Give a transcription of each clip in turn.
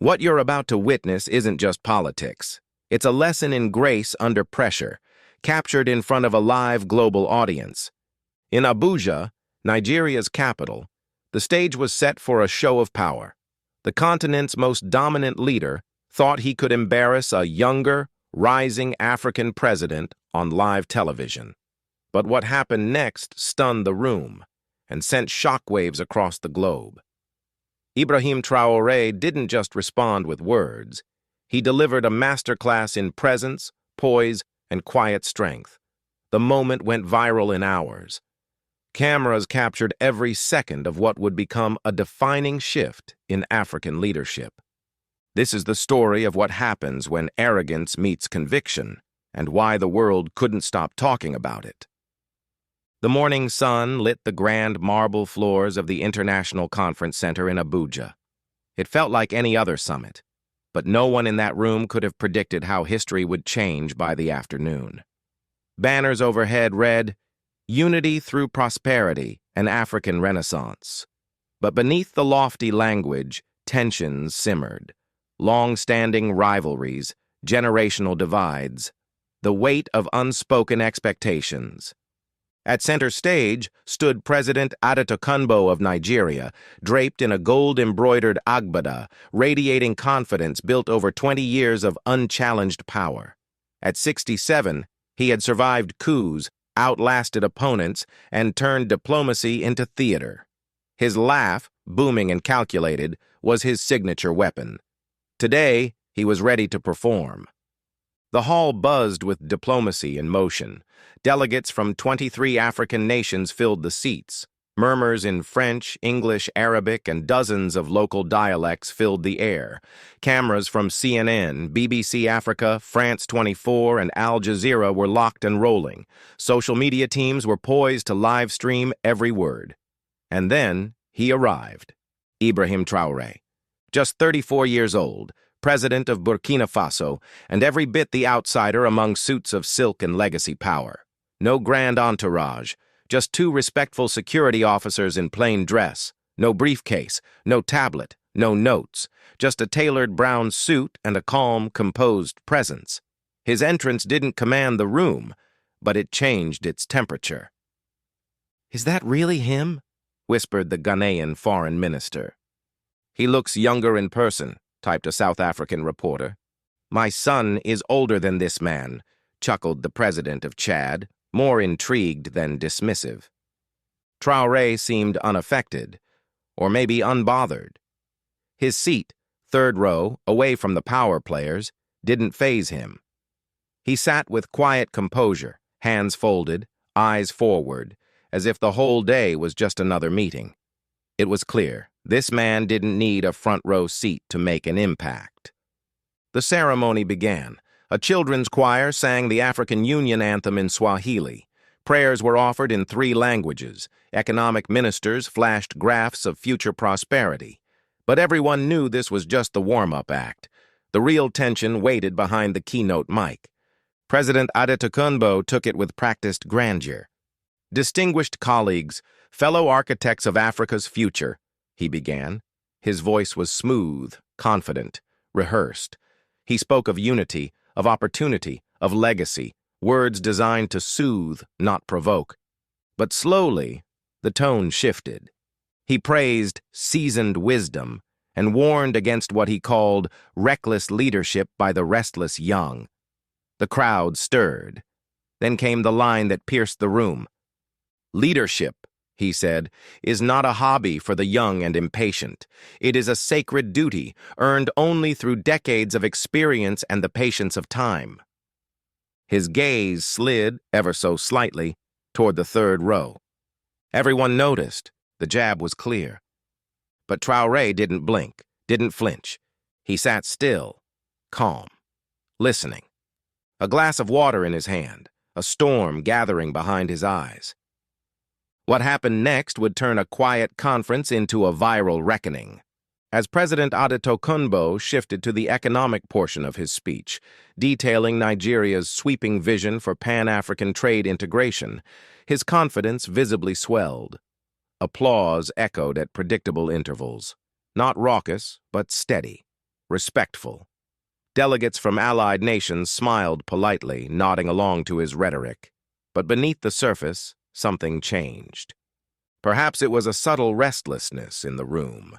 What you're about to witness isn't just politics. It's a lesson in grace under pressure, captured in front of a live global audience. In Abuja, Nigeria's capital, the stage was set for a show of power. The continent's most dominant leader thought he could embarrass a younger, rising African president on live television. But what happened next stunned the room and sent shockwaves across the globe. Ibrahim Traoré didn't just respond with words. He delivered a masterclass in presence, poise, and quiet strength. The moment went viral in hours. Cameras captured every second of what would become a defining shift in African leadership. This is the story of what happens when arrogance meets conviction, and why the world couldn't stop talking about it. The morning sun lit the grand marble floors of the International Conference Center in Abuja. It felt like any other summit, but no one in that room could have predicted how history would change by the afternoon. Banners overhead read, "Unity through prosperity, an African Renaissance." But beneath the lofty language, tensions simmered. Long-standing rivalries, generational divides, the weight of unspoken expectations. At center stage stood President Adetokunbo of Nigeria, draped in a gold-embroidered agbada, radiating confidence built over 20 years of unchallenged power. At 67, he had survived coups, outlasted opponents, and turned diplomacy into theater. His laugh, booming and calculated, was his signature weapon. Today, he was ready to perform. The hall buzzed with diplomacy in motion. Delegates from 23 African nations filled the seats. Murmurs in French, English, Arabic, and dozens of local dialects filled the air. Cameras from CNN, BBC Africa, France 24, and Al Jazeera were locked and rolling. Social media teams were poised to live stream every word. And then he arrived. Ibrahim Traoré. Just 34 years old, president of Burkina Faso, and every bit the outsider among suits of silk and legacy power. No grand entourage, just two respectful security officers in plain dress. No briefcase, no tablet, no notes, just a tailored brown suit and a calm, composed presence. His entrance didn't command the room, but it changed its temperature. "Is that really him?" whispered the Ghanaian foreign minister. "He looks younger in person," typed a South African reporter. "My son is older than this man," chuckled the president of Chad, more intrigued than dismissive. Traoré seemed unaffected, or maybe unbothered. His seat, third row, away from the power players, didn't faze him. He sat with quiet composure, hands folded, eyes forward, as if the whole day was just another meeting. It was clear, this man didn't need a front-row seat to make an impact. The ceremony began. A children's choir sang the African Union anthem in Swahili. Prayers were offered in 3 languages. Economic ministers flashed graphs of future prosperity. But everyone knew this was just the warm-up act. The real tension waited behind the keynote mic. President Adetokunbo took it with practiced grandeur. "Distinguished colleagues, fellow architects of Africa's future," he began. His voice was smooth, confident, rehearsed. He spoke of unity, of opportunity, of legacy, words designed to soothe, not provoke. But slowly, the tone shifted. He praised seasoned wisdom and warned against what he called reckless leadership by the restless young. The crowd stirred. Then came the line that pierced the room. "Leadership," he said, "is not a hobby for the young and impatient. It is a sacred duty, earned only through decades of experience and the patience of time." His gaze slid, ever so slightly, toward the third row. Everyone noticed. The jab was clear. But Traoré didn't blink, didn't flinch. He sat still, calm, listening. A glass of water in his hand, a storm gathering behind his eyes. What happened next would turn a quiet conference into a viral reckoning. As President Adetokunbo shifted to the economic portion of his speech, detailing Nigeria's sweeping vision for Pan-African trade integration, his confidence visibly swelled. Applause echoed at predictable intervals. Not raucous, but steady. respectful. Delegates from allied nations smiled politely, nodding along to his rhetoric. But beneath the surface, something changed. Perhaps it was a subtle restlessness in the room.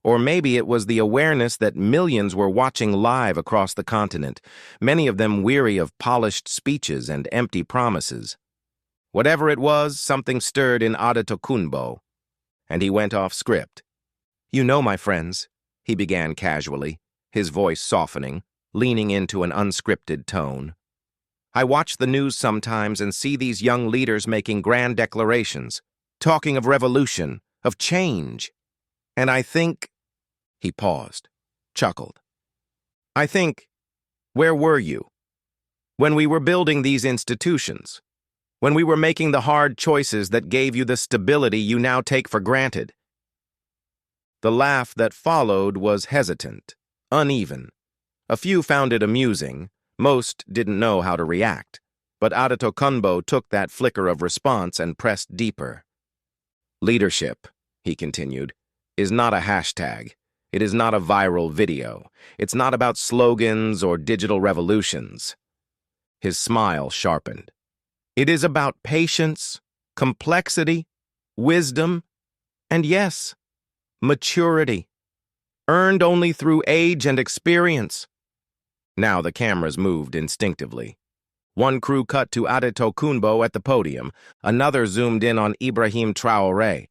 Or maybe it was the awareness that millions were watching live across the continent, many of them weary of polished speeches and empty promises. Whatever it was, something stirred in Adetokunbo, and he went off script. "You know, my friends," he began casually, his voice softening, leaning into an unscripted tone. "I watch the news sometimes and see these young leaders making grand declarations, talking of revolution, of change. And I think—" He paused, chuckled. "I think, where were you? When we were building these institutions, when we were making the hard choices that gave you the stability you now take for granted." The laugh that followed was hesitant, uneven. A few found it amusing, most didn't know how to react, but Adetokunbo took that flicker of response and pressed deeper. "Leadership," he continued, "is not a hashtag. It is not a viral video. It's not about slogans or digital revolutions." His smile sharpened. "It is about patience, complexity, wisdom, and yes, maturity, earned only through age and experience." Now the cameras moved instinctively. One crew cut to Adetokunbo at the podium, another zoomed in on Ibrahim Traoré.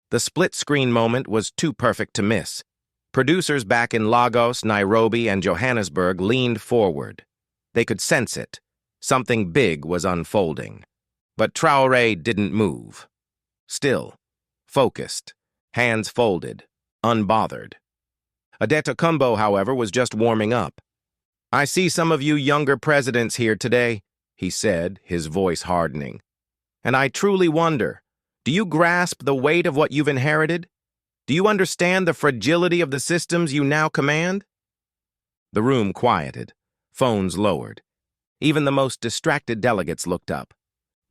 The split-screen moment was too perfect to miss. Producers back in Lagos, Nairobi, and Johannesburg leaned forward. They could sense it. Something big was unfolding. But Traoré didn't move. Still, focused, hands folded, unbothered. Adetokunbo, however, was just warming up. "I see some of you younger presidents here today," he said, his voice hardening. "And I truly wonder, do you grasp the weight of what you've inherited? Do you understand the fragility of the systems you now command?" The room quieted, phones lowered. Even the most distracted delegates looked up.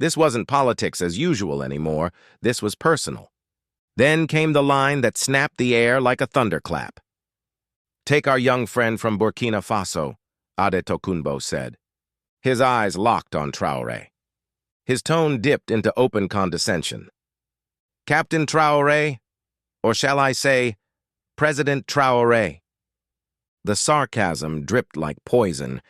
This wasn't politics as usual anymore, this was personal. Then came the line that snapped the air like a thunderclap. "Take our young friend from Burkina Faso," Adetokunbo said. His eyes locked on Traoré. His tone dipped into open condescension. "Captain Traoré, or shall I say, President Traoré." The sarcasm dripped like poison.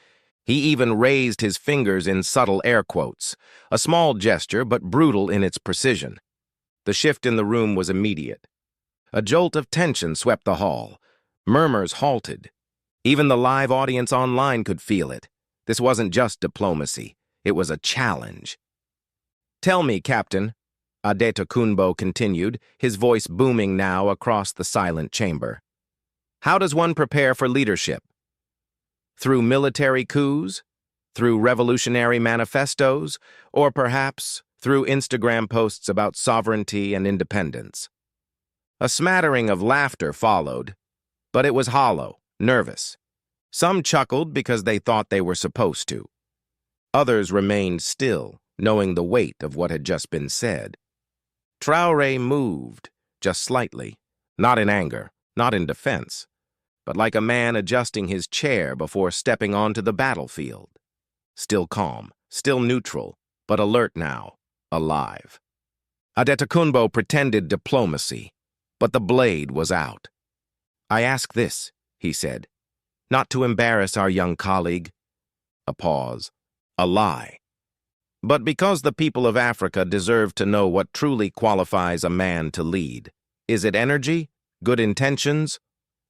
He even raised his fingers in subtle air quotes, a small gesture but brutal in its precision. The shift in the room was immediate. A jolt of tension swept the hall. Murmurs halted. Even the live audience online could feel it. This wasn't just diplomacy. It was a challenge. "Tell me, Captain," Adetokunbo continued, his voice booming now across the silent chamber. "How does one prepare for leadership? Through military coups? Through revolutionary manifestos? Or perhaps through Instagram posts about sovereignty and independence?" A smattering of laughter followed, but it was hollow, nervous. Some chuckled because they thought they were supposed to. Others remained still, knowing the weight of what had just been said. Traoré moved, just slightly, not in anger, not in defense, but like a man adjusting his chair before stepping onto the battlefield. Still calm, still neutral, but alert now, alive. Adetokunbo pretended diplomacy, but the blade was out. "I ask this," he said, "not to embarrass our young colleague." A pause. A lie. "But because the people of Africa deserve to know what truly qualifies a man to lead. Is it energy, good intentions,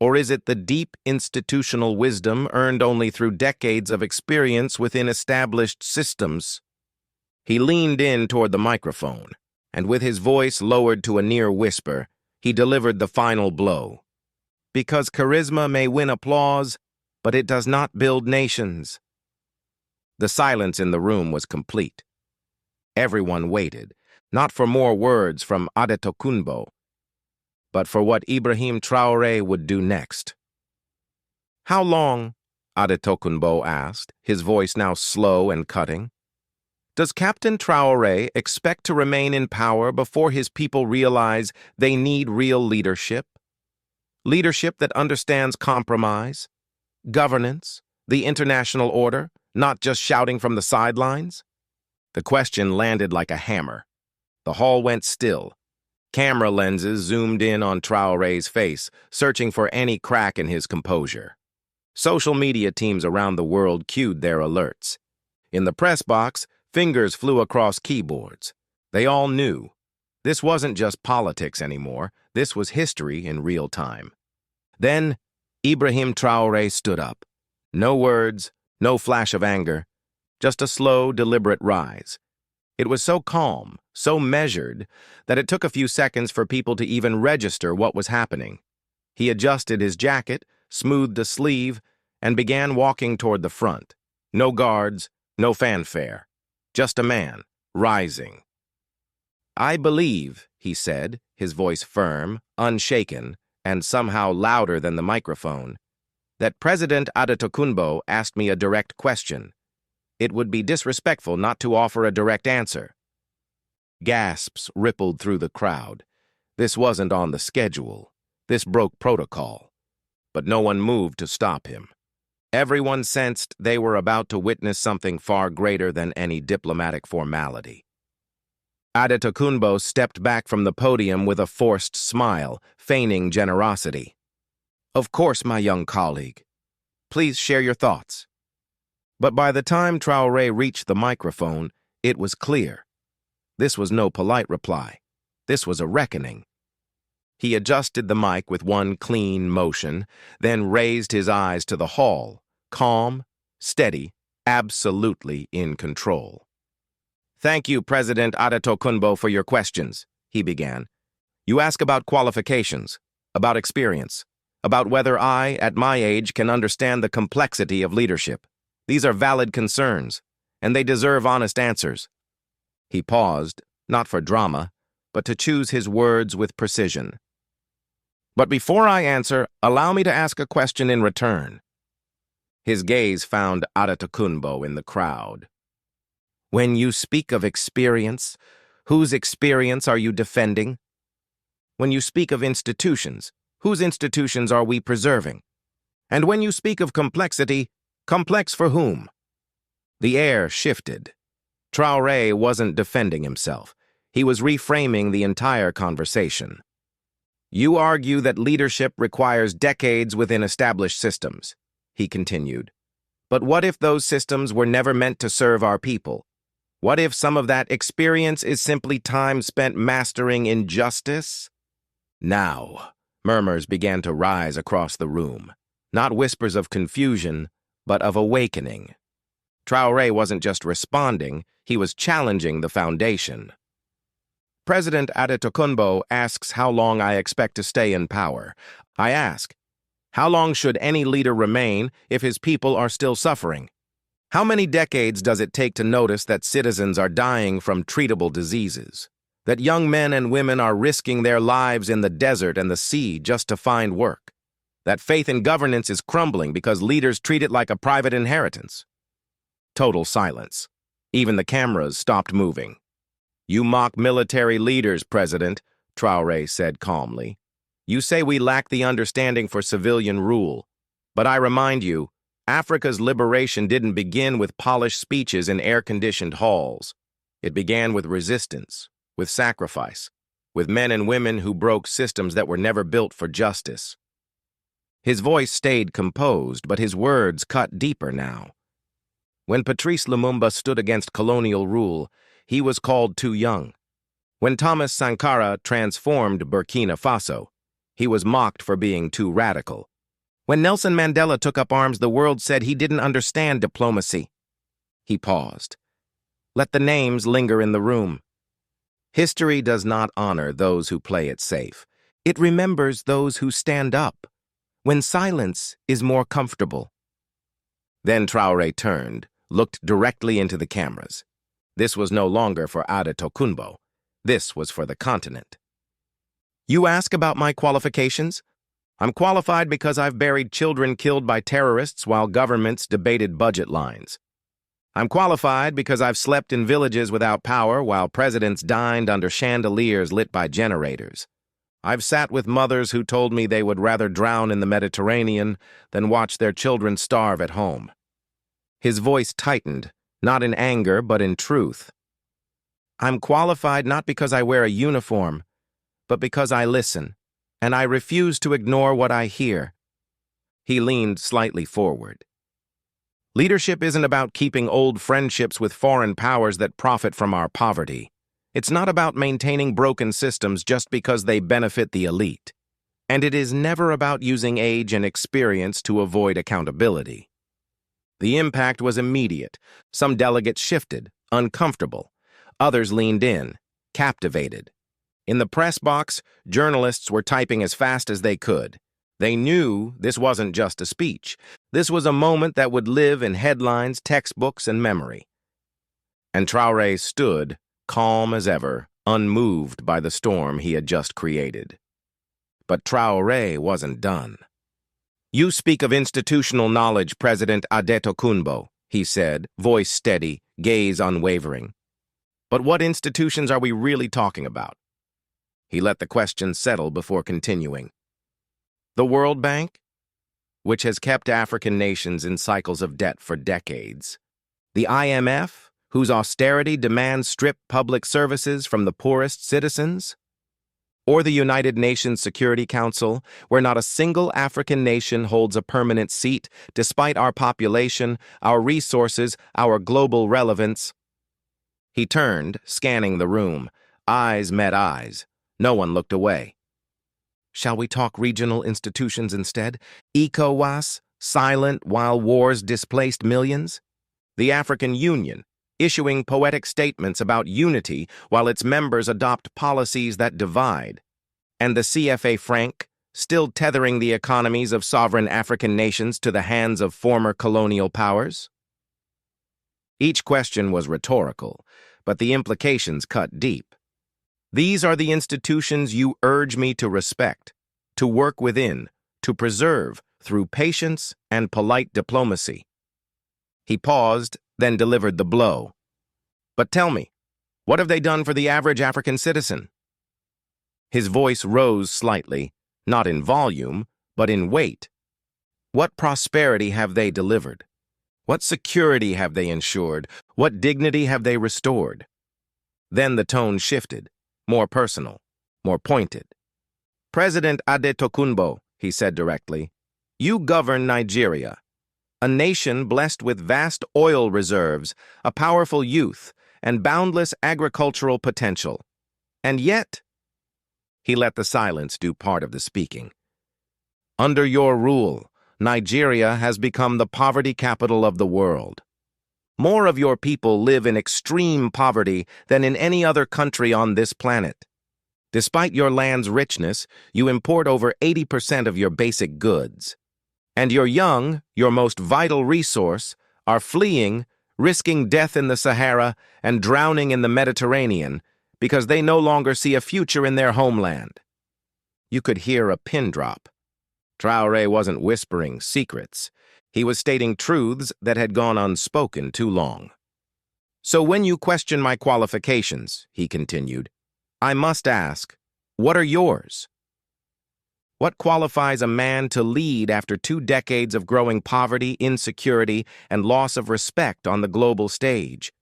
or is it the deep institutional wisdom earned only through decades of experience within established systems?" He leaned in toward the microphone, and with his voice lowered to a near whisper, he delivered the final blow. "Because charisma may win applause, but it does not build nations." The silence in the room was complete. Everyone waited, not for more words from Adetokunbo, but for what Ibrahim Traoré would do next. "How long?" Adetokunbo asked, his voice now slow and cutting. "Does Captain Traoré expect to remain in power before his people realize they need real leadership? Leadership that understands compromise, governance, the international order, not just shouting from the sidelines? The question landed like a hammer. The hall went still. Camera lenses zoomed in on Traoré's face, searching for any crack in his composure. Social media teams around the world cued their alerts. In the press box, fingers flew across keyboards. They all knew. This wasn't just politics anymore. This was history in real time. Then, Ibrahim Traoré stood up. No words, no flash of anger, just a slow, deliberate rise. It was so calm, so measured, that it took a few seconds for people to even register what was happening. He adjusted his jacket, smoothed a sleeve, and began walking toward the front. No guards, no fanfare. Just a man, rising. "I believe," he said, his voice firm, unshaken, and somehow louder than the microphone, "that President Adetokunbo asked me a direct question. It would be disrespectful not to offer a direct answer." Gasps rippled through the crowd. This wasn't on the schedule. This broke protocol. But no one moved to stop him. Everyone sensed they were about to witness something far greater than any diplomatic formality. Adetokunbo stepped back from the podium with a forced smile, feigning generosity. "Of course, my young colleague. Please share your thoughts." But by the time Traoré reached the microphone, it was clear. This was no polite reply. This was a reckoning. He adjusted the mic with one clean motion, then raised his eyes to the hall, calm, steady, absolutely in control. "Thank you, President Adetokunbo, for your questions," he began. "You ask about qualifications, about experience, about whether I, at my age, can understand the complexity of leadership. These are valid concerns, and they deserve honest answers." He paused, not for drama, but to choose his words with precision. "But before I answer, allow me to ask a question in return." His gaze found Adetokunbo in the crowd. "When you speak of experience, whose experience are you defending? When you speak of institutions, whose institutions are we preserving? And when you speak of complexity, complex for whom?" The air shifted. Traoré wasn't defending himself. He was reframing the entire conversation. "You argue that leadership requires decades within established systems," he continued. "But what if those systems were never meant to serve our people? What if some of that experience is simply time spent mastering injustice?" Now, murmurs began to rise across the room. Not whispers of confusion, but of awakening. Traoré wasn't just responding, he was challenging the foundation. "President Adetokunbo asks how long I expect to stay in power. I ask, how long should any leader remain if his people are still suffering? How many decades does it take to notice that citizens are dying from treatable diseases? That young men and women are risking their lives in the desert and the sea just to find work? That faith in governance is crumbling because leaders treat it like a private inheritance?" Total silence. Even the cameras stopped moving. "You mock military leaders, President," Traoré said calmly. "You say we lack the understanding for civilian rule. But I remind you, Africa's liberation didn't begin with polished speeches in air-conditioned halls. It began with resistance, with sacrifice, with men and women who broke systems that were never built for justice." His voice stayed composed, but his words cut deeper now. When Patrice Lumumba stood against colonial rule, he was called too young. When Thomas Sankara transformed Burkina Faso, he was mocked for being too radical. When Nelson Mandela took up arms, the world said he didn't understand diplomacy. He paused. Let the names linger in the room. History does not honor those who play it safe. It remembers those who stand up, when silence is more comfortable. Then Traoré turned, looked directly into the cameras. This was no longer for Adetokunbo. This was for the continent. "You ask about my qualifications? I'm qualified because I've buried children killed by terrorists while governments debated budget lines. I'm qualified because I've slept in villages without power while presidents dined under chandeliers lit by generators. I've sat with mothers who told me they would rather drown in the Mediterranean than watch their children starve at home. His voice tightened, not in anger, but in truth. I'm qualified not because I wear a uniform, but because I listen, and I refuse to ignore what I hear. He leaned slightly forward. Leadership isn't about keeping old friendships with foreign powers that profit from our poverty. It's not about maintaining broken systems just because they benefit the elite. And it is never about using age and experience to avoid accountability. The impact was immediate. Some delegates shifted, uncomfortable. Others leaned in, captivated. In the press box, journalists were typing as fast as they could. They knew this wasn't just a speech. This was a moment that would live in headlines, textbooks, and memory. And Traoré stood, calm as ever, unmoved by the storm he had just created. But Traoré wasn't done. "You speak of institutional knowledge, President Adetokunbo," he said, voice steady, gaze unwavering. "But what institutions are we really talking about?" He let the question settle before continuing. "The World Bank, which has kept African nations in cycles of debt for decades. The IMF, whose austerity demands stripped public services from the poorest citizens. Or the United Nations Security Council, where not a single African nation holds a permanent seat, despite our population, our resources, our global relevance." He turned, scanning the room. Eyes met eyes. No one looked away. "Shall we talk regional institutions instead? ECOWAS, silent while wars displaced millions? The African Union, issuing poetic statements about unity while its members adopt policies that divide? And the CFA franc, still tethering the economies of sovereign African nations to the hands of former colonial powers?" Each question was rhetorical, but the implications cut deep. "These are the institutions you urge me to respect, to work within, to preserve through patience and polite diplomacy." He paused, then delivered the blow. "But tell me, what have they done for the average African citizen?" His voice rose slightly, not in volume, but in weight. "What prosperity have they delivered? What security have they ensured? What dignity have they restored?" Then the tone shifted, more personal, more pointed. "President Adetokunbo," he said directly, "you govern Nigeria, a nation blessed with vast oil reserves, a powerful youth, and boundless agricultural potential. And yet," he let the silence do part of the speaking, "under your rule, Nigeria has become the poverty capital of the world. More of your people live in extreme poverty than in any other country on this planet. Despite your land's richness, you import over 80% of your basic goods. And your young, your most vital resource, are fleeing, risking death in the Sahara and drowning in the Mediterranean because they no longer see a future in their homeland." You could hear a pin drop. Traoré wasn't whispering secrets. He was stating truths that had gone unspoken too long. "So when you question my qualifications," he continued, "I must ask, what are yours? What qualifies a man to lead after 2 decades of growing poverty, insecurity, and loss of respect on the global stage?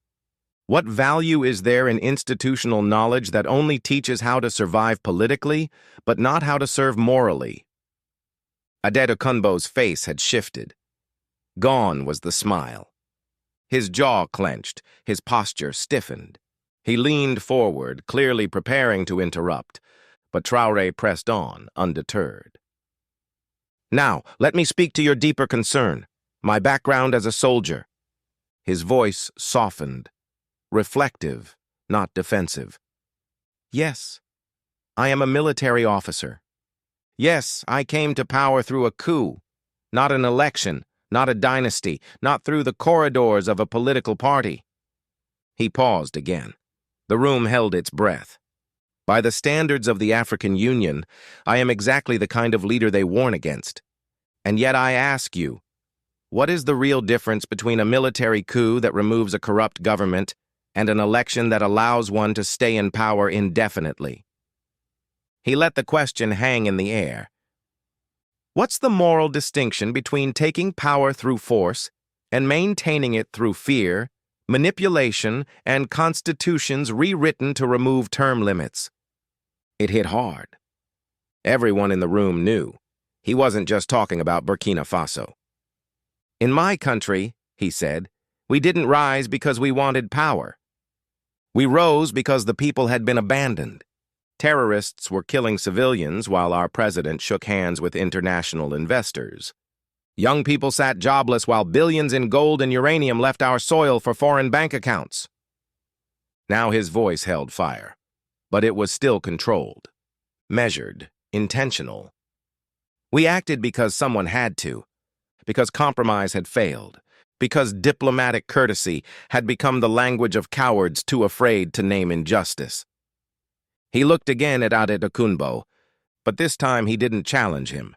What value is there in institutional knowledge that only teaches how to survive politically, but not how to serve morally?" Adetokunbo's face had shifted. Gone was the smile. His jaw clenched, his posture stiffened. He leaned forward, clearly preparing to interrupt, but Traoré pressed on, undeterred. "Now, let me speak to your deeper concern, my background as a soldier." His voice softened, reflective, not defensive. "Yes, I am a military officer. Yes, I came to power through a coup, not an election, not a dynasty, not through the corridors of a political party." He paused again. The room held its breath. "By the standards of the African Union, I am exactly the kind of leader they warn against. And yet I ask you, what is the real difference between a military coup that removes a corrupt government and an election that allows one to stay in power indefinitely?" He let the question hang in the air. What's the moral distinction between taking power through force and maintaining it through fear, manipulation, and constitutions rewritten to remove term limits? It hit hard. Everyone in the room knew. He wasn't just talking about Burkina Faso. In my country, he said, we didn't rise because we wanted power. We rose because the people had been abandoned. Terrorists were killing civilians while our president shook hands with international investors. Young people sat jobless while billions in gold and uranium left our soil for foreign bank accounts. Now his voice held fire, but it was still controlled, measured, intentional. We acted because someone had to, because compromise had failed, because diplomatic courtesy had become the language of cowards too afraid to name injustice. He looked again at Adetokunbo, but this time he didn't challenge him.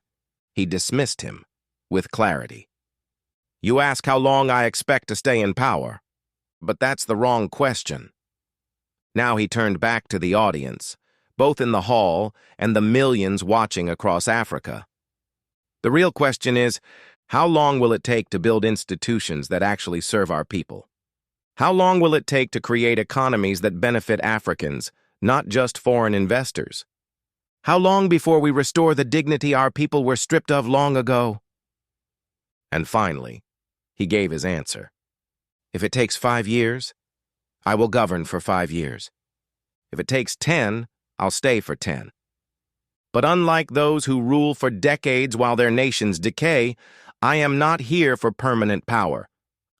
He dismissed him with clarity. You ask how long I expect to stay in power, but that's the wrong question. Now he turned back to the audience, both in the hall and the millions watching across Africa. The real question is, how long will it take to build institutions that actually serve our people? How long will it take to create economies that benefit Africans, not just foreign investors? How long before we restore the dignity our people were stripped of long ago? And finally, he gave his answer. If it takes 5 years, I will govern for 5 years. If it takes 10, I'll stay for 10. But unlike those who rule for decades while their nations decay, I am not here for permanent power.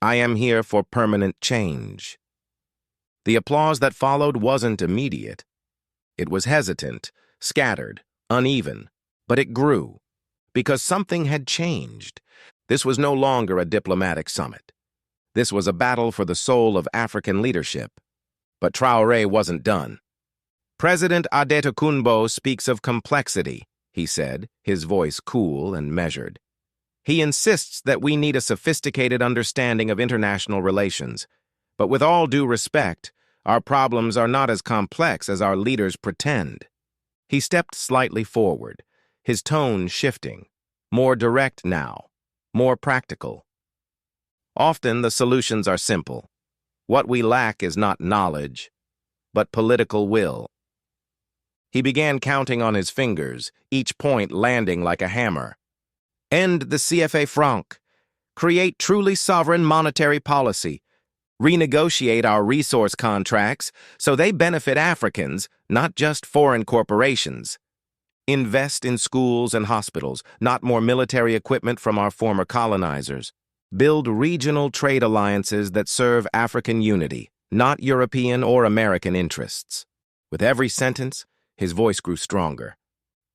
I am here for permanent change. The applause that followed wasn't immediate. It was hesitant, scattered, uneven, but it grew, because something had changed. This was no longer a diplomatic summit. This was a battle for the soul of African leadership. But Traoré wasn't done. President Adetokunbo speaks of complexity, he said, his voice cool and measured. He insists that we need a sophisticated understanding of international relations. But with all due respect, our problems are not as complex as our leaders pretend. He stepped slightly forward, his tone shifting, more direct now, more practical. Often the solutions are simple. What we lack is not knowledge, but political will. He began counting on his fingers, each point landing like a hammer. End the CFA franc. Create truly sovereign monetary policy. Renegotiate our resource contracts so they benefit Africans, not just foreign corporations. Invest in schools and hospitals, not more military equipment from our former colonizers. Build regional trade alliances that serve African unity, not European or American interests. With every sentence, his voice grew stronger.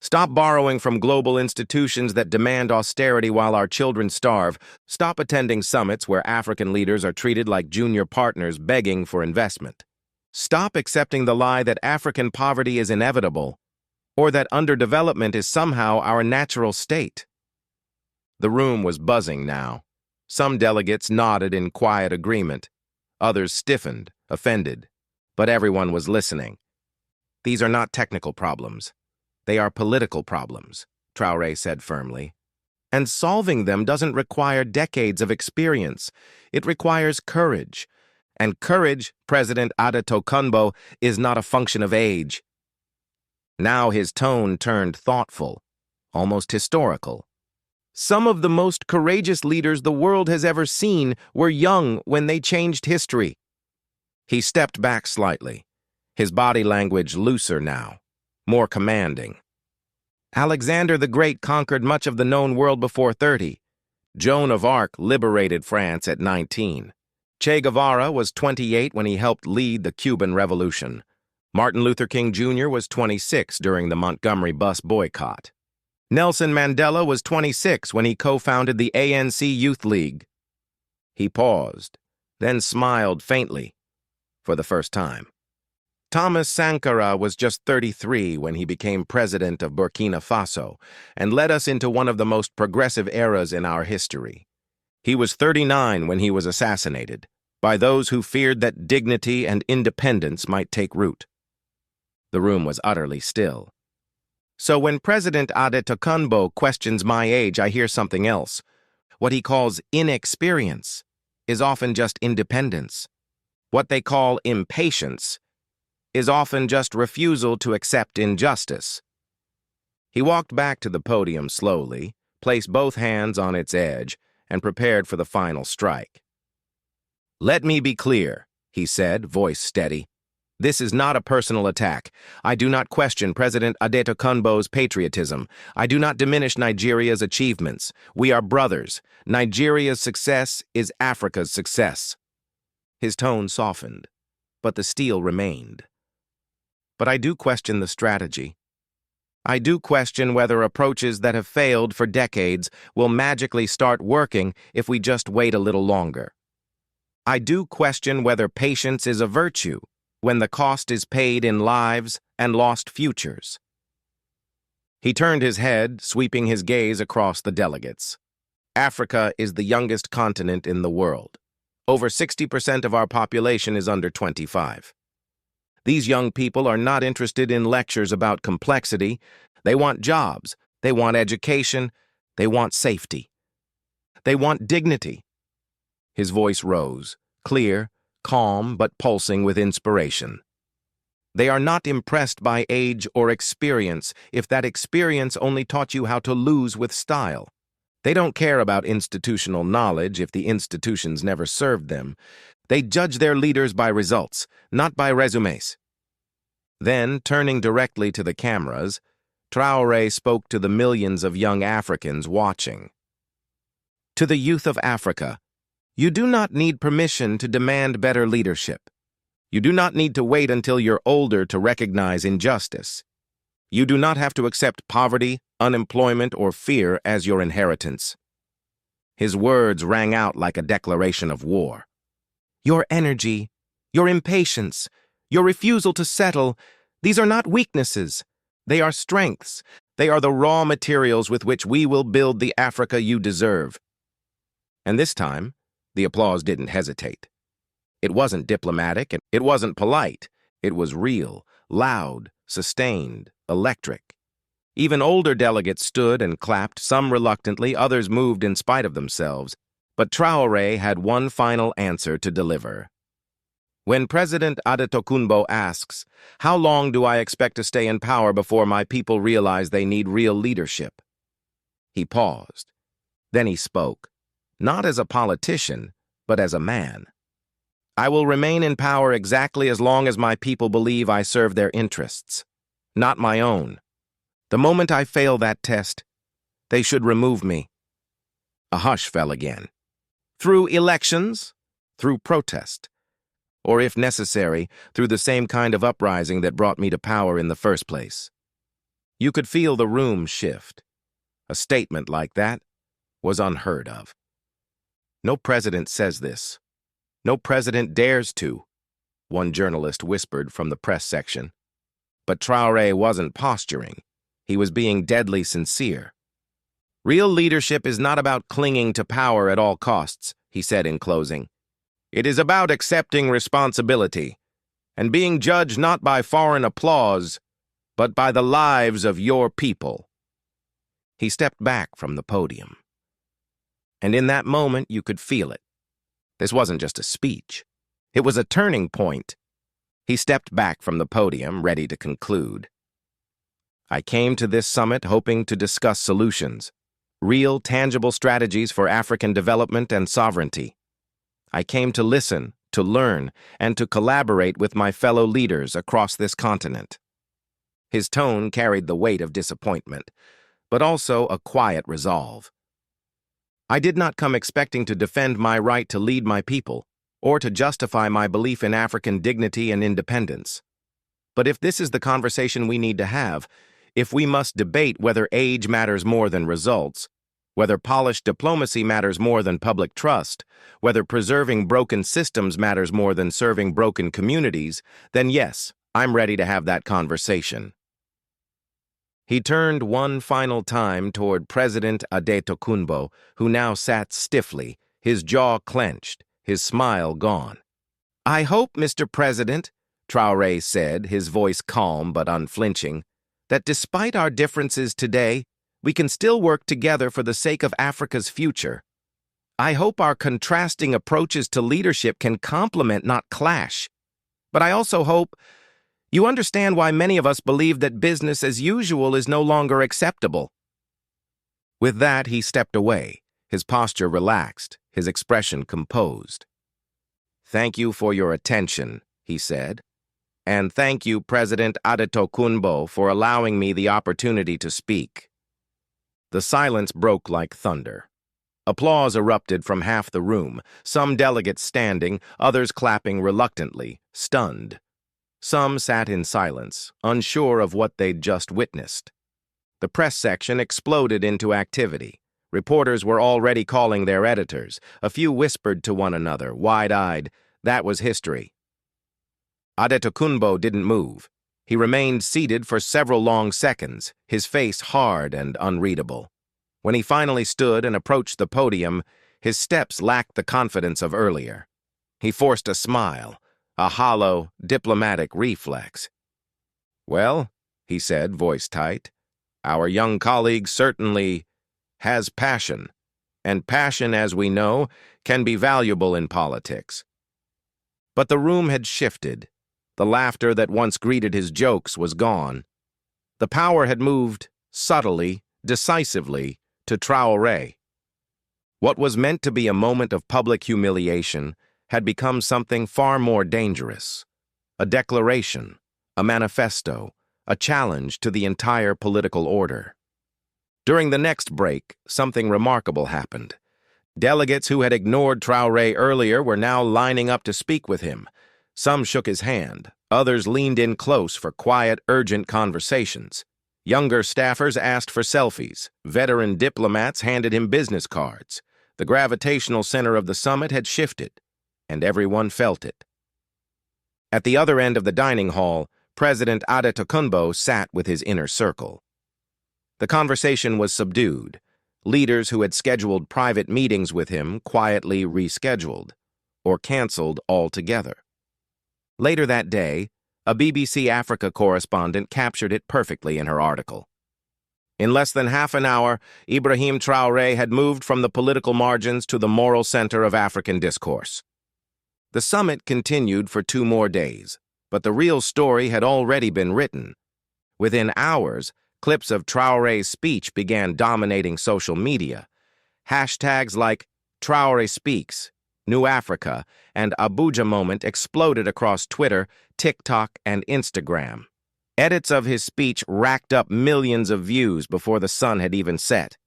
Stop borrowing from global institutions that demand austerity while our children starve. Stop attending summits where African leaders are treated like junior partners begging for investment. Stop accepting the lie that African poverty is inevitable, or that underdevelopment is somehow our natural state. The room was buzzing now. Some delegates nodded in quiet agreement. Others stiffened, offended. But everyone was listening. These are not technical problems. They are political problems, Traoré said firmly. And solving them doesn't require decades of experience. It requires courage. And courage, President Adetokunbo, is not a function of age. Now his tone turned thoughtful, almost historical. Some of the most courageous leaders the world has ever seen were young when they changed history. He stepped back slightly, his body language looser now, more commanding. Alexander the Great conquered much of the known world before 30. Joan of Arc liberated France at 19. Che Guevara was 28 when he helped lead the Cuban Revolution. Martin Luther King Jr. was 26 during the Montgomery bus boycott. Nelson Mandela was 26 when he co-founded the ANC Youth League. He paused, then smiled faintly for the first time. Thomas Sankara was just 33 when he became president of Burkina Faso and led us into one of the most progressive eras in our history. He was 39 when he was assassinated by those who feared that dignity and independence might take root. The room was utterly still. So when President Adetokunbo questions my age, I hear something else. What he calls inexperience is often just independence. What they call impatience is often just refusal to accept injustice. He walked back to the podium slowly, placed both hands on its edge, and prepared for the final strike. "Let me be clear," he said, voice steady. "This is not a personal attack. I do not question President Adetokunbo's patriotism. I do not diminish Nigeria's achievements. We are brothers. Nigeria's success is Africa's success." His tone softened, but the steel remained. But I do question the strategy. I do question whether approaches that have failed for decades will magically start working if we just wait a little longer. I do question whether patience is a virtue when the cost is paid in lives and lost futures. He turned his head, sweeping his gaze across the delegates. Africa is the youngest continent in the world. Over 60% of our population is under 25. These young people are not interested in lectures about complexity. They want jobs. They want education. They want safety. They want dignity. His voice rose, clear, calm, but pulsing with inspiration. They are not impressed by age or experience if that experience only taught you how to lose with style. They don't care about institutional knowledge if the institutions never served them. They judge their leaders by results, not by resumes. Then, turning directly to the cameras, Traoré spoke to the millions of young Africans watching. To the youth of Africa, you do not need permission to demand better leadership. You do not need to wait until you're older to recognize injustice. You do not have to accept poverty, unemployment, or fear as your inheritance. His words rang out like a declaration of war. Your energy, your impatience, your refusal to settle, these are not weaknesses. They are strengths. They are the raw materials with which we will build the Africa you deserve. And this time, the applause didn't hesitate. It wasn't diplomatic, and it wasn't polite. It was real, loud, sustained, electric. Even older delegates stood and clapped, some reluctantly, others moved in spite of themselves. But Traoré had one final answer to deliver. When President Adetokunbo asks, "How long do I expect to stay in power before my people realize they need real leadership?" He paused. Then he spoke, not as a politician, but as a man. "I will remain in power exactly as long as my people believe I serve their interests, not my own. The moment I fail that test, they should remove me." A hush fell again. Through elections, through protest, or if necessary, through the same kind of uprising that brought me to power in the first place. You could feel the room shift. A statement like that was unheard of. No president says this. No president dares to, one journalist whispered from the press section. But Traoré wasn't posturing. He was being deadly sincere. "Real leadership is not about clinging to power at all costs," he said in closing. "It is about accepting responsibility and being judged not by foreign applause, but by the lives of your people." He stepped back from the podium. And in that moment, you could feel it. This wasn't just a speech. It was a turning point. He stepped back from the podium, ready to conclude. "I came to this summit hoping to discuss solutions, real, tangible strategies for African development and sovereignty. I came to listen, to learn, and to collaborate with my fellow leaders across this continent." His tone carried the weight of disappointment, but also a quiet resolve. "I did not come expecting to defend my right to lead my people, or to justify my belief in African dignity and independence. But if this is the conversation we need to have, if we must debate whether age matters more than results, whether polished diplomacy matters more than public trust, whether preserving broken systems matters more than serving broken communities, then yes, I'm ready to have that conversation." He turned one final time toward President Adetokunbo, who now sat stiffly, his jaw clenched, his smile gone. "I hope, Mr. President," Traoré said, his voice calm but unflinching, that despite our differences today, we can still work together for the sake of Africa's future. I hope our contrasting approaches to leadership can complement, not clash. But I also hope you understand why many of us believe that business as usual is no longer acceptable." With that, he stepped away, his posture relaxed, his expression composed. "Thank you for your attention," he said. "And thank you, President Adetokunbo, for allowing me the opportunity to speak." The silence broke like thunder. Applause erupted from half the room, some delegates standing, others clapping reluctantly, stunned. Some sat in silence, unsure of what they'd just witnessed. The press section exploded into activity. Reporters were already calling their editors. A few whispered to one another, wide-eyed. That was history. Adetokunbo didn't move. He remained seated for several long seconds, his face hard and unreadable. When he finally stood and approached the podium, his steps lacked the confidence of earlier. He forced a smile, a hollow, diplomatic reflex. "Well," he said, voice tight, "our young colleague certainly has passion, and passion, as we know, can be valuable in politics." But the room had shifted. The laughter that once greeted his jokes was gone. The power had moved, subtly, decisively, to Traoré. What was meant to be a moment of public humiliation had become something far more dangerous. A declaration, a manifesto, a challenge to the entire political order. During the next break, something remarkable happened. Delegates who had ignored Traoré earlier were now lining up to speak with him. Some shook his hand, others leaned in close for quiet, urgent conversations. Younger staffers asked for selfies. Veteran diplomats handed him business cards. The gravitational center of the summit had shifted, and everyone felt it. At the other end of the dining hall, President Adetokunbo sat with his inner circle. The conversation was subdued. Leaders who had scheduled private meetings with him quietly rescheduled, or canceled altogether. Later that day, a BBC Africa correspondent captured it perfectly in her article. In less than half an hour, Ibrahim Traoré had moved from the political margins to the moral center of African discourse. The summit continued for 2 more days, but the real story had already been written. Within hours, clips of Traoré's speech began dominating social media. Hashtags like Traoré Speaks, New Africa, and Abuja Moment exploded across Twitter, TikTok, and Instagram. Edits of his speech racked up millions of views before the sun had even set.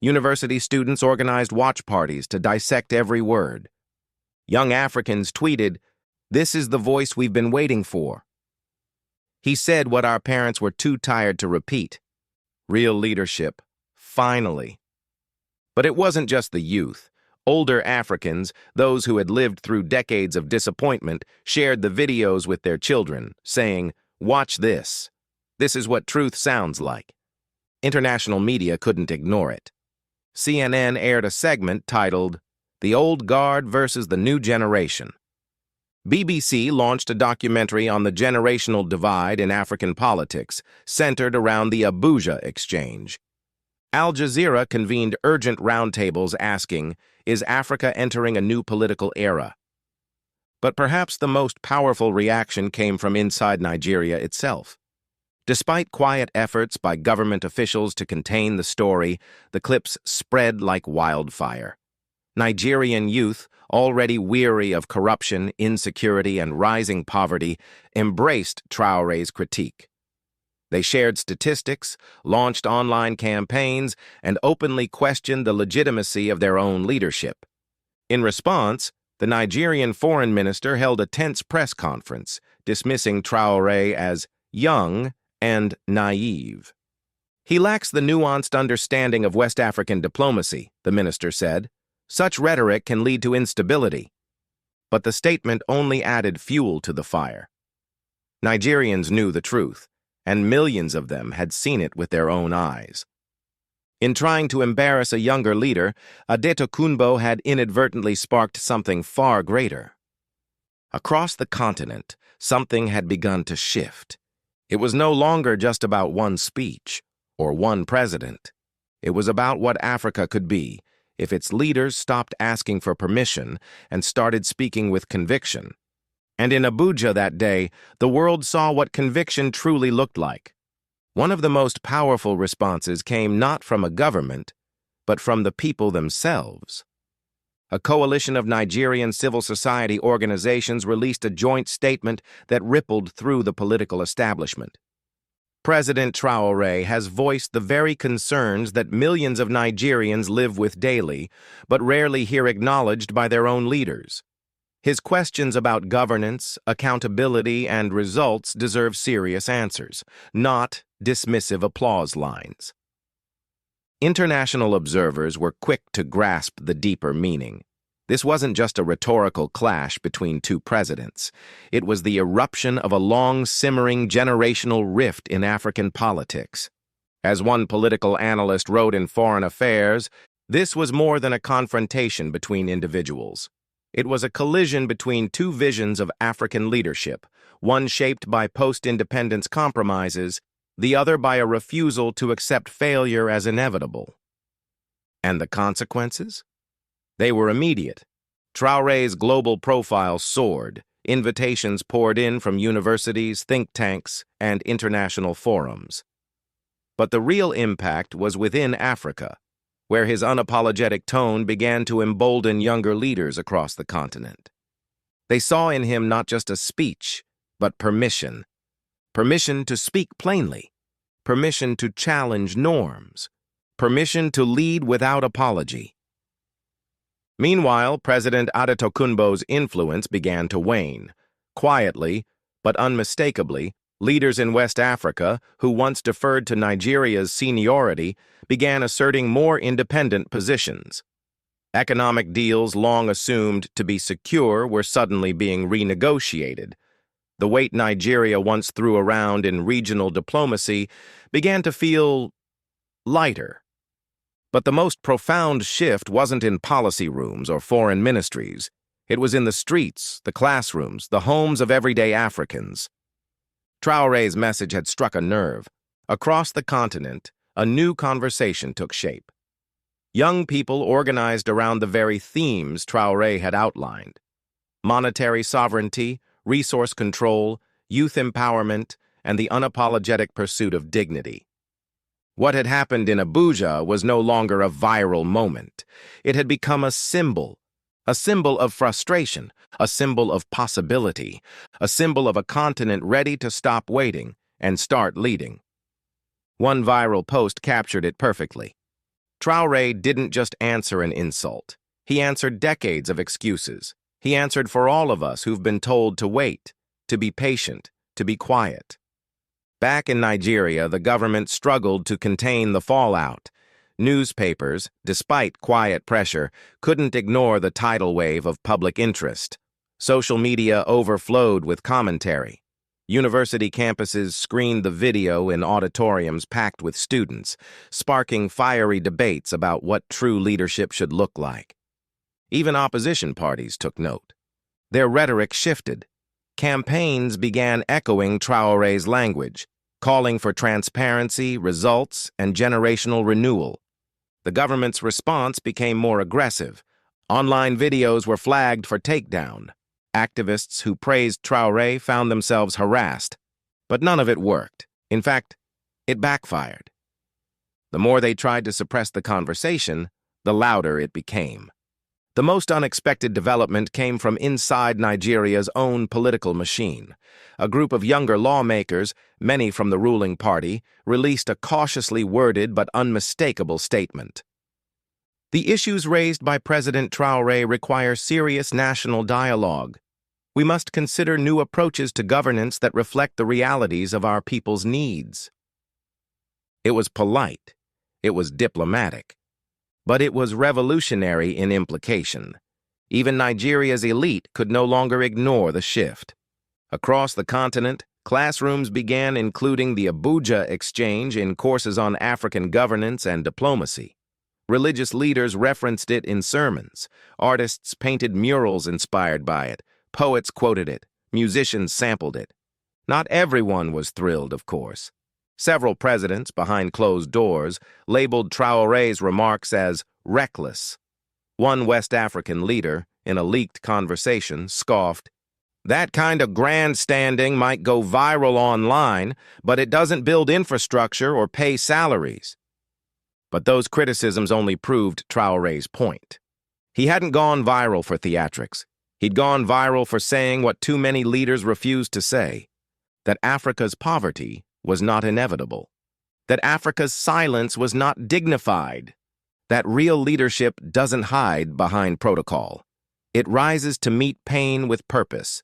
University students organized watch parties to dissect every word. Young Africans tweeted, "This is the voice we've been waiting for." He said what our parents were too tired to repeat. Real leadership, finally. But it wasn't just the youth. Older Africans, those who had lived through decades of disappointment, shared the videos with their children, saying, "Watch this. This is what truth sounds like." International media couldn't ignore it. CNN aired a segment titled, "The Old Guard versus the New Generation." BBC launched a documentary on the generational divide in African politics, centered around the Abuja exchange. Al Jazeera convened urgent roundtables asking, "Is Africa entering a new political era?" But perhaps the most powerful reaction came from inside Nigeria itself. Despite quiet efforts by government officials to contain the story, the clips spread like wildfire. Nigerian youth, already weary of corruption, insecurity, and rising poverty, embraced Traoré's critique. They shared statistics, launched online campaigns, and openly questioned the legitimacy of their own leadership. In response, the Nigerian foreign minister held a tense press conference, dismissing Traoré as young and naive. "He lacks the nuanced understanding of West African diplomacy," the minister said. "Such rhetoric can lead to instability." But the statement only added fuel to the fire. Nigerians knew the truth, and millions of them had seen it with their own eyes. In trying to embarrass a younger leader, Adetokunbo had inadvertently sparked something far greater. Across the continent, something had begun to shift. It was no longer just about one speech or one president. It was about what Africa could be if its leaders stopped asking for permission and started speaking with conviction. And in Abuja that day, the world saw what conviction truly looked like. One of the most powerful responses came not from a government, but from the people themselves. A coalition of Nigerian civil society organizations released a joint statement that rippled through the political establishment. President Traoré has voiced the very concerns that millions of Nigerians live with daily, but rarely hear acknowledged by their own leaders. His questions about governance, accountability, and results deserve serious answers, not dismissive applause lines. International observers were quick to grasp the deeper meaning. This wasn't just a rhetorical clash between two presidents. It was the eruption of a long-simmering generational rift in African politics. As one political analyst wrote in Foreign Affairs, this was more than a confrontation between individuals. It was a collision between two visions of African leadership, one shaped by post-independence compromises, the other by a refusal to accept failure as inevitable. And the consequences? They were immediate. Traoré's global profile soared. Invitations poured in from universities, think tanks, and international forums. But the real impact was within Africa, where his unapologetic tone began to embolden younger leaders across the continent. They saw in him not just a speech, but permission. Permission to speak plainly. Permission to challenge norms. Permission to lead without apology. Meanwhile, President Adetokunbo's influence began to wane. Quietly, but unmistakably, leaders in West Africa, who once deferred to Nigeria's seniority, began asserting more independent positions. Economic deals long assumed to be secure were suddenly being renegotiated. The weight Nigeria once threw around in regional diplomacy began to feel lighter. But the most profound shift wasn't in policy rooms or foreign ministries. It was in the streets, the classrooms, the homes of everyday Africans. Traoré's message had struck a nerve. Across the continent, a new conversation took shape. Young people organized around the very themes Traoré had outlined: monetary sovereignty, resource control, youth empowerment, and the unapologetic pursuit of dignity. What had happened in Abuja was no longer a viral moment. It had become a symbol of frustration, a symbol of possibility, a symbol of a continent ready to stop waiting and start leading. One viral post captured it perfectly. Traoré didn't just answer an insult. He answered decades of excuses. He answered for all of us who've been told to wait, to be patient, to be quiet. Back in Nigeria, the government struggled to contain the fallout. Newspapers, despite quiet pressure, couldn't ignore the tidal wave of public interest. Social media overflowed with commentary. University campuses screened the video in auditoriums packed with students, sparking fiery debates about what true leadership should look like. Even opposition parties took note. Their rhetoric shifted. Campaigns began echoing Traoré's language, calling for transparency, results, and generational renewal. The government's response became more aggressive. Online videos were flagged for takedown. Activists who praised Traoré found themselves harassed. But none of it worked. In fact, it backfired. The more they tried to suppress the conversation, the louder it became. The most unexpected development came from inside Nigeria's own political machine. A group of younger lawmakers, many from the ruling party, released a cautiously worded but unmistakable statement. The issues raised by President Traoré require serious national dialogue. We must consider new approaches to governance that reflect the realities of our people's needs. It was polite. It was diplomatic. But it was revolutionary in implication. Even Nigeria's elite could no longer ignore the shift. Across the continent, classrooms began including the Abuja Exchange in courses on African governance and diplomacy. Religious leaders referenced it in sermons. Artists painted murals inspired by it. Poets quoted it. Musicians sampled it. Not everyone was thrilled, of course. Several presidents, behind closed doors, labeled Traoré's remarks as reckless. One West African leader, in a leaked conversation, scoffed, "That kind of grandstanding might go viral online, but it doesn't build infrastructure or pay salaries." But those criticisms only proved Traoré's point. He hadn't gone viral for theatrics. He'd gone viral for saying what too many leaders refused to say, that Africa's poverty was not inevitable, that Africa's silence was not dignified, that real leadership doesn't hide behind protocol. It rises to meet pain with purpose.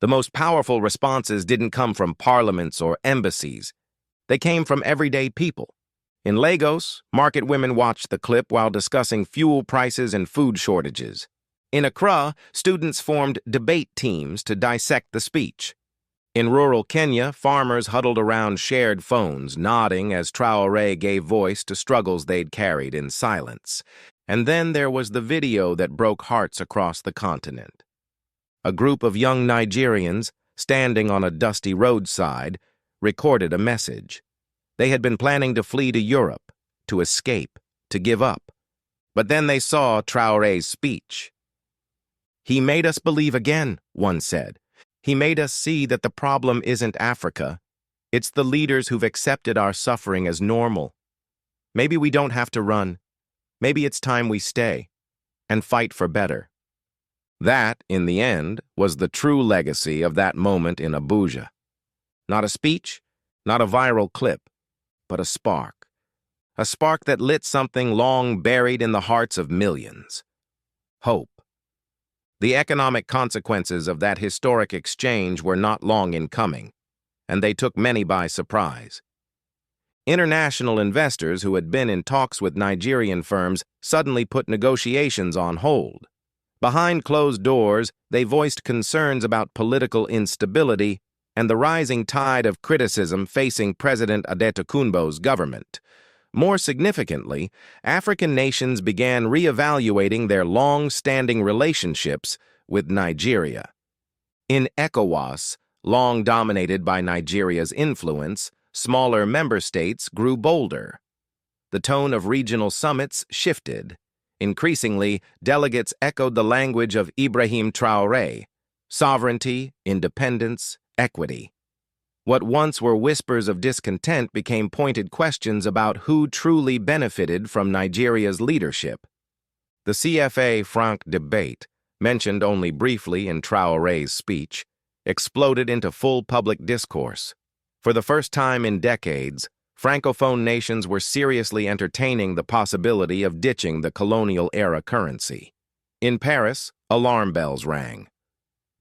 The most powerful responses didn't come from parliaments or embassies. They came from everyday people. In Lagos, market women watched the clip while discussing fuel prices and food shortages. In Accra, students formed debate teams to dissect the speech. In rural Kenya, farmers huddled around shared phones, nodding as Traoré gave voice to struggles they'd carried in silence. And then there was the video that broke hearts across the continent. A group of young Nigerians, standing on a dusty roadside, recorded a message. They had been planning to flee to Europe, to escape, to give up. But then they saw Traoré's speech. "He made us believe again," one said. "He made us see that the problem isn't Africa. It's the leaders who've accepted our suffering as normal. Maybe we don't have to run. Maybe it's time we stay and fight for better." That, in the end, was the true legacy of that moment in Abuja. Not a speech, not a viral clip, but a spark. A spark that lit something long buried in the hearts of millions. Hope. The economic consequences of that historic exchange were not long in coming, and they took many by surprise. International investors who had been in talks with Nigerian firms suddenly put negotiations on hold. Behind closed doors, they voiced concerns about political instability and the rising tide of criticism facing President Adetokunbo's government. More significantly, African nations began reevaluating their long-standing relationships with Nigeria. In ECOWAS, long dominated by Nigeria's influence, smaller member states grew bolder. The tone of regional summits shifted. Increasingly, delegates echoed the language of Ibrahim Traoré: sovereignty, independence, equity. What once were whispers of discontent became pointed questions about who truly benefited from Nigeria's leadership. The CFA-Franc debate, mentioned only briefly in Traoré's speech, exploded into full public discourse. For the first time in decades, Francophone nations were seriously entertaining the possibility of ditching the colonial-era currency. In Paris, alarm bells rang.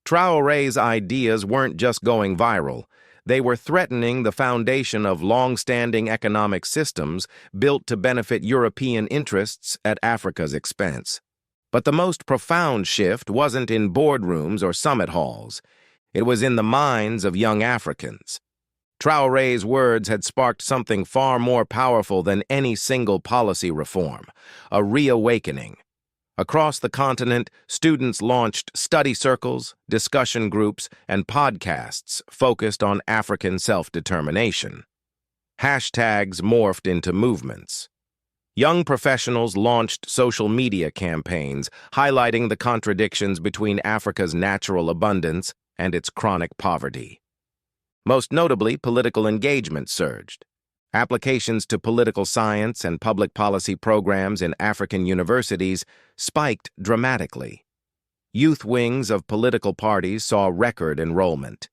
Traoré's ideas weren't just going viral. They were threatening the foundation of long-standing economic systems built to benefit European interests at Africa's expense. But the most profound shift wasn't in boardrooms or summit halls. It was in the minds of young Africans. Traoré's words had sparked something far more powerful than any single policy reform: a reawakening. Across the continent, students launched study circles, discussion groups, and podcasts focused on African self-determination. Hashtags morphed into movements. Young professionals launched social media campaigns highlighting the contradictions between Africa's natural abundance and its chronic poverty. Most notably, political engagement surged. Applications to political science and public policy programs in African universities spiked dramatically. Youth wings of political parties saw record enrollment.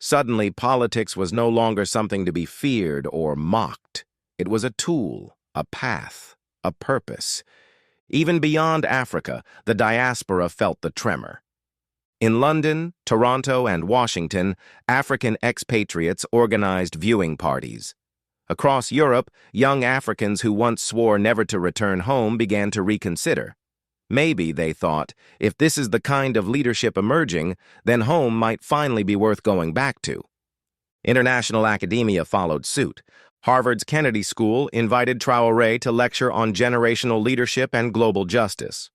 Suddenly, politics was no longer something to be feared or mocked. It was a tool, a path, a purpose. Even beyond Africa, the diaspora felt the tremor. In London, Toronto, and Washington, African expatriates organized viewing parties. Across Europe, young Africans who once swore never to return home began to reconsider. Maybe, they thought, if this is the kind of leadership emerging, then home might finally be worth going back to. International academia followed suit. Harvard's Kennedy School invited Traoré to lecture on generational leadership and global justice.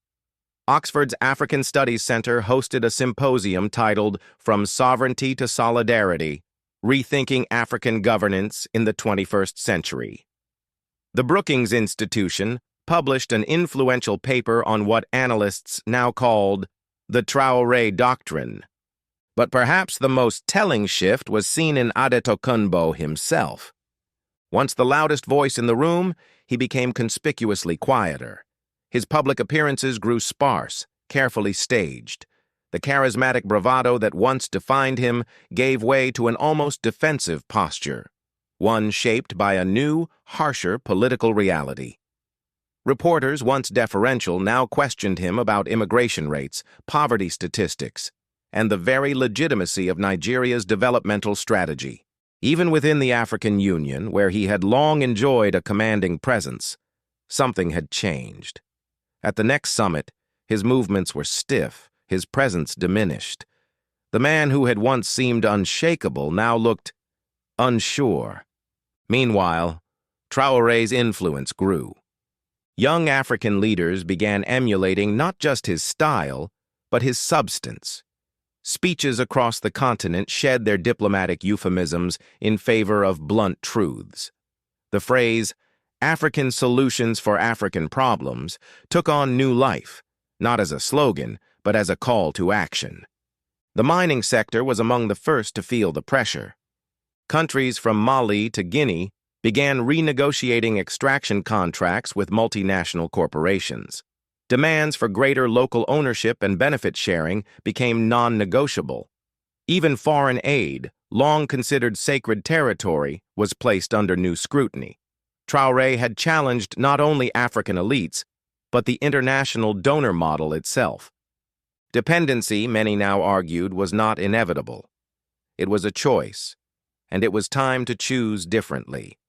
Oxford's African Studies Center hosted a symposium titled "From Sovereignty to Solidarity," Rethinking African Governance in the 21st Century. The Brookings Institution published an influential paper on what analysts now called the Traoré Doctrine. But perhaps the most telling shift was seen in Adetokunbo himself. Once the loudest voice in the room, he became conspicuously quieter. His public appearances grew sparse, carefully staged. The charismatic bravado that once defined him gave way to an almost defensive posture, one shaped by a new, harsher political reality. Reporters, once deferential, now questioned him about immigration rates, poverty statistics, and the very legitimacy of Nigeria's developmental strategy. Even within the African Union, where he had long enjoyed a commanding presence, something had changed. At the next summit, his movements were stiff, his presence diminished. The man who had once seemed unshakable now looked unsure. Meanwhile, Traoré's influence grew. Young African leaders began emulating not just his style, but his substance. Speeches across the continent shed their diplomatic euphemisms in favor of blunt truths. The phrase, "African solutions for African problems," took on new life, not as a slogan, but as a call to action. The mining sector was among the first to feel the pressure. Countries from Mali to Guinea began renegotiating extraction contracts with multinational corporations. Demands for greater local ownership and benefit sharing became non-negotiable. Even foreign aid, long considered sacred territory, was placed under new scrutiny. Traoré had challenged not only African elites, but the international donor model itself. Dependency, many now argued, was not inevitable. It was a choice, and it was time to choose differently.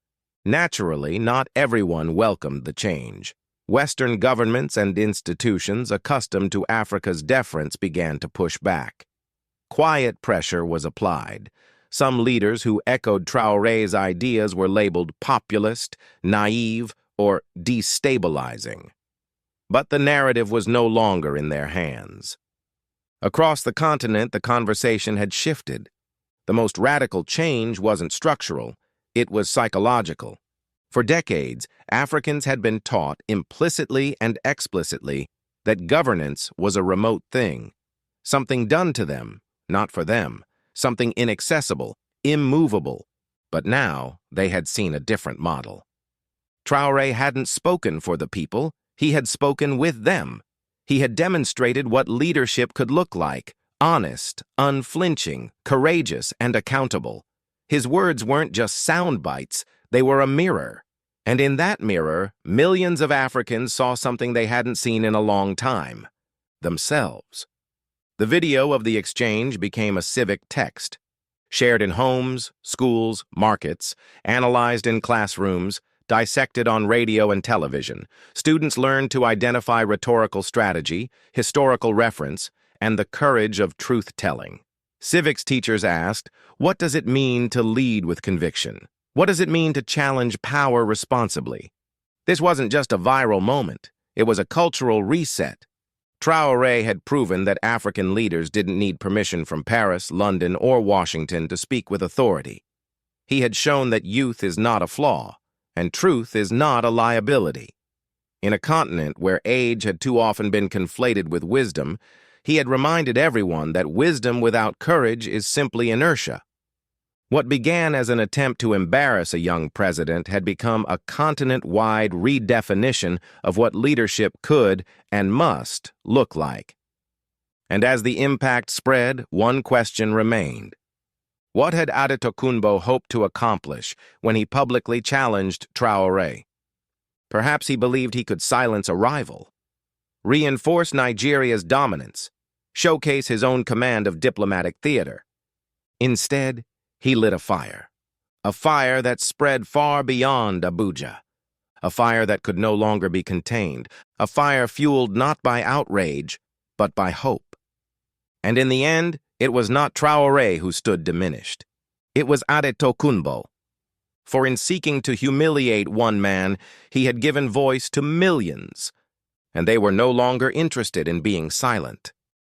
Naturally, not everyone welcomed the change. Western governments and institutions accustomed to Africa's deference began to push back. Quiet pressure was applied. Some leaders who echoed Traoré's ideas were labeled populist, naive, or destabilizing. But the narrative was no longer in their hands. Across the continent, the conversation had shifted. The most radical change wasn't structural, it was psychological. For decades, Africans had been taught implicitly and explicitly that governance was a remote thing, something done to them, not for them, something inaccessible, immovable. But now they had seen a different model. Traoré hadn't spoken for the people, he had spoken with them. He had demonstrated what leadership could look like: honest, unflinching, courageous, and accountable. His words weren't just sound bites, they were a mirror. And in that mirror, millions of Africans saw something they hadn't seen in a long time: themselves. The video of the exchange became a civic text, shared in homes, schools, markets, analyzed in classrooms, dissected on radio and television. Students learned to identify rhetorical strategy, historical reference, and the courage of truth-telling. Civics teachers asked, what does it mean to lead with conviction? What does it mean to challenge power responsibly? This wasn't just a viral moment. It was a cultural reset. Traoré had proven that African leaders didn't need permission from Paris, London, or Washington to speak with authority. He had shown that youth is not a flaw, and truth is not a liability. In a continent where age had too often been conflated with wisdom, he had reminded everyone that wisdom without courage is simply inertia. What began as an attempt to embarrass a young president had become a continent-wide redefinition of what leadership could and must look like. And as the impact spread, one question remained. What had Adetokunbo hoped to accomplish when he publicly challenged Traoré? Perhaps he believed he could silence a rival, reinforce Nigeria's dominance, showcase his own command of diplomatic theater. Instead, he lit a fire that spread far beyond Abuja, a fire that could no longer be contained, a fire fueled not by outrage, but by hope. And in the end, it was not Traoré who stood diminished. It was Adetokunbo. For in seeking to humiliate one man, he had given voice to millions, and they were no longer interested in being silent.